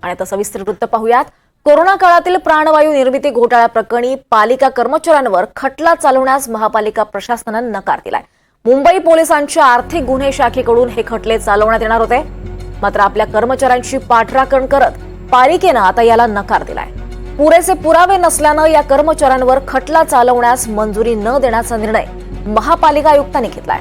आणि आता सविस्तर वृत्त पाहूयात। कोरोना काळातील प्राणवायू निर्मिती घोटाळा प्रकरणी पालिका कर्मचाऱ्यांवर खटला चालवण्यास महापालिका प्रशासनाने नकार दिलाय। मुंबई पोलिसांच्या आर्थिक गुन्हे शाखेकडून हे खटले चालवण्यात येणार होते, मात्र आपल्या कर्मचाऱ्यांची पाठराखण करत पालिकेने आता याला नकार दिलाय। पुरेसे पुरावे नसल्याने या कर्मचाऱ्यांवर खटला चालवण्यास मंजुरी न देण्याचा निर्णय महापालिका आयुक्तांनी घेतलाय।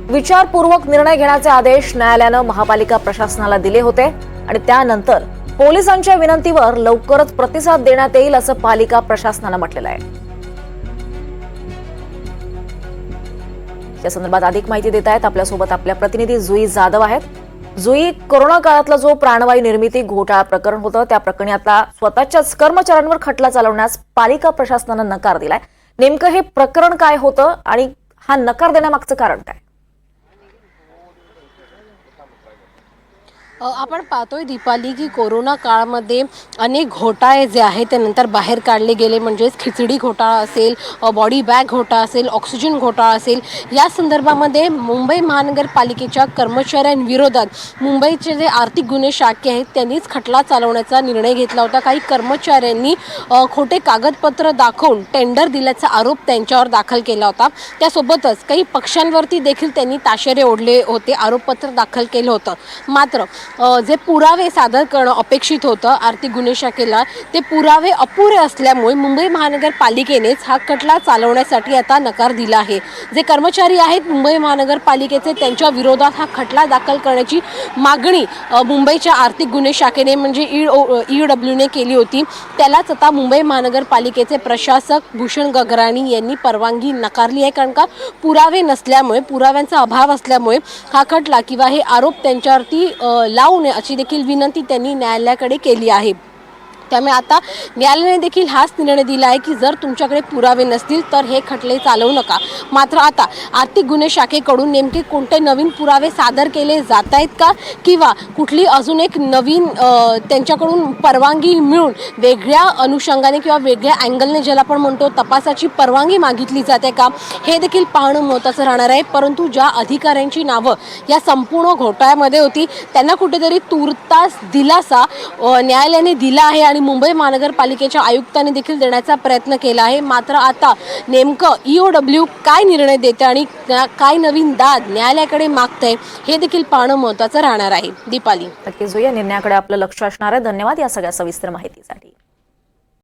विचारपूर्वक निर्णय घेण्याचे आदेश न्यायालयाने महापालिका प्रशासनाला दिले होते आणि त्यानंतर पोलिसांच्या विनंतीवर लवकरच प्रतिसाद देण्यात येईल असं पालिका प्रशासनाने म्हटलेलं आहे। या संदर्भात अधिक माहिती देत आहेत आपल्यासोबत आपल्या प्रतिनिधी जुई जाधव आहेत। जुई, कोरोना काळातला जो प्राणवायू निर्मिती घोटाळा प्रकरण होतं त्या प्रकरणी आता स्वतःच्याच कर्मचाऱ्यांवर खटला चालवण्यास पालिका प्रशासनाने नकार दिलाय। नेमकं हे प्रकरण काय होतं आणि हा नकार देण्यामागचं कारण काय? आपण पाहतोय दीपाली की कोरोना काळामध्ये अनेक घोटाळे जे आहेत ते नंतर बाहेर काढले गेले, म्हणजे खिचडी घोटाळा असेल, बॉडी बॅग घोटाळा असेल, ऑक्सिजन घोटाळा असेल। या संदर्भामध्ये मुंबई महानगरपालिकेच्या कर्मचाऱ्यांविरोधात मुंबईचे जे आर्थिक गुन्हे शाखे आहेत त्यांनीच खटला चालवण्याचा निर्णय घेतला होता। काही कर्मचाऱ्यांनी खोटे कागदपत्र दाखवून टेंडर दिल्याचा आरोप त्यांच्यावर दाखल केला होता। त्यासोबतच काही पक्षांवरती देखील त्यांनी ताशेरे ओढले होते, आरोपपत्र दाखल केलं होतं। मात्र जे पुरावे सादर करणं अपेक्षित होतं आर्थिक गुन्हे शाखेला, ते पुरावे अपुरे असल्यामुळे मुंबई महानगरपालिकेनेच हा खटला चालवण्यासाठी आता नकार दिला आहे। जे कर्मचारी आहेत मुंबई महानगरपालिकेचे त्यांच्या विरोधात हा खटला दाखल करण्याची मागणी मुंबईच्या आर्थिक गुन्हे शाखेने म्हणजे ईडब्ल्यूने केली होती, त्यालाच आता मुंबई महानगरपालिकेचे प्रशासक भूषण गगराणी यांनी परवानगी नकारली आहे। कारण का पुरावे नसल्यामुळे, पुराव्यांचा अभाव असल्यामुळे हा खटला किंवा हे आरोप त्यांच्यावरती लावू नये अशी देखील विनंती त्यांनी न्यायालयाकडे केली आहे। त्यामुळे आता न्यायालयाने देखील हाच निर्णय दिला आहे की जर तुमच्याकडे पुरावे नसतील तर हे खटले चालवू नका। मात्र आता आर्थिक गुन्हे शाखेकडून नेमके कोणते नवीन पुरावे सादर केले जात आहेत का, किंवा कुठली अजून एक नवीन त्यांच्याकडून परवानगी मिळून वेगळ्या अनुषंगाने किंवा वेगळ्या अँगलने ज्याला आपण म्हणतो तपासाची परवानगी मागितली जाते का, हे देखील पाहणं महत्त्वाचं राहणार आहे। परंतु ज्या अधिकाऱ्यांची नावं या संपूर्ण घोटाळ्यामध्ये होती त्यांना कुठेतरी तुर्तास दिलासा न्यायालयाने दिला आहे आणि मुंबई महानगरपालिकेच्या आयुक्तांनी देखील देण्याचा प्रयत्न केला आहे। मात्र आता नेमकं ईओडब्ल्यू काय निर्णय देते आणि काय नवीन दाद न्यायालयाकडे मागते हे देखील पाहणं महत्त्वाचं राहणार आहे। दीपाली, नक्कीच या निर्णयाकडे आपलं लक्ष असणार आहे। धन्यवाद या सगळ्या सविस्तर माहितीसाठी।